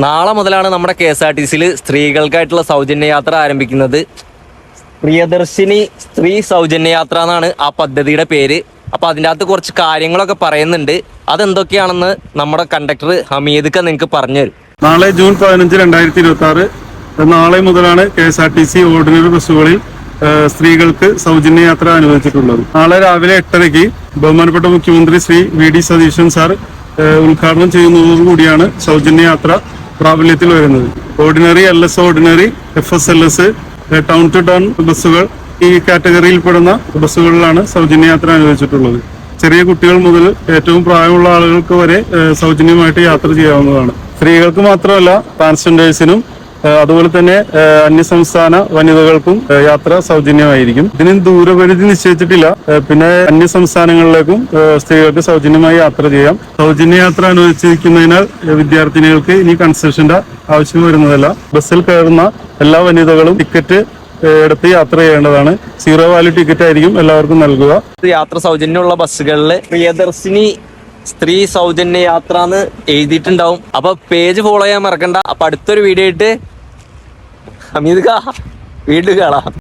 നാളെ മുതലാണ് നമ്മുടെ KSRTC സ്ത്രീകൾക്കായിട്ടുള്ള സൗജന്യ യാത്ര ആരംഭിക്കുന്നത്. പ്രിയദർശിനി സ്ത്രീ സൗജന്യ യാത്ര എന്നാണ് ആ പദ്ധതിയുടെ പേര്. അപ്പൊ അതിൻ്റെ അകത്ത് കുറച്ച് കാര്യങ്ങളൊക്കെ പറയുന്നുണ്ട്. അതെന്തൊക്കെയാണെന്ന് നമ്മുടെ കണ്ടക്ടർ ഹമീദ് നിങ്ങൾക്ക് പറഞ്ഞു തരും. നാളെ ജൂൺ 15, 2026 നാളെ മുതലാണ് KSRTC ഓർഡിനറി ബസ്സുകളിൽ സ്ത്രീകൾക്ക് സൗജന്യ യാത്ര അനുവദിച്ചിട്ടുള്ളത്. നാളെ രാവിലെ 8:30 ബഹുമാനപ്പെട്ട മുഖ്യമന്ത്രി ശ്രീ VD സതീശൻ സാർ ഉദ്ഘാടനം ചെയ്യുന്നതോടുകൂടിയാണ് സൗജന്യ യാത്ര പ്രാബല്യത്തിൽ വരുന്നത്. Ordinary, LS ordinary, FSLS, town to town ബസ്സുകൾ ഈ കാറ്റഗറിയിൽപ്പെടുന്ന ബസ്സുകളിലാണ് സൗജന്യ യാത്ര അനുവദിച്ചിട്ടുള്ളത്. ചെറിയ കുട്ടികൾ മുതൽ ഏറ്റവും പ്രായമുള്ള ആളുകൾക്ക് വരെ സൗജന്യമായിട്ട് യാത്ര ചെയ്യാവുന്നതാണ്. സ്ത്രീകൾക്ക് മാത്രമല്ല, ട്രാൻസ്ജെൻഡേഴ്സിനും അതുപോലെ തന്നെ അന്യസംസ്ഥാന വനിതകൾക്കും യാത്ര സൗജന്യമായിരിക്കും. ഇതിന് ദൂരപരിധി നിശ്ചയിച്ചിട്ടില്ല. പിന്നെ അന്യ സംസ്ഥാനങ്ങളിലേക്കും സ്ത്രീകൾക്ക് സൗജന്യമായി യാത്ര ചെയ്യാം. സൗജന്യ യാത്ര അനുവദിച്ചിരിക്കുന്നതിനാൽ വിദ്യാർത്ഥിനികൾക്ക് ഇനി കൺസെഷന്റെ ആവശ്യം വരുന്നതല്ല. ബസ്സിൽ കയറുന്ന എല്ലാ വനിതകളും ടിക്കറ്റ് എടുത്ത് യാത്ര ചെയ്യേണ്ടതാണ്. 0 വാല്യൂ ടിക്കറ്റ് ആയിരിക്കും എല്ലാവർക്കും നൽകുക. യാത്ര സൗജന്യമുള്ള ബസ്സുകളിൽ പ്രിയദർശിനി സ്ത്രീ സൗജന്യ യാത്ര എന്ന് എഴുതിയിട്ടുണ്ടാവും. അപ്പൊ പേജ് ഫോളോ ചെയ്യാൻ മറക്കണ്ട. അപ്പൊ അടുത്തൊരു വീഡിയോ ആയിട്ട് ഹമീദ് വീണ്ടും കാണാം.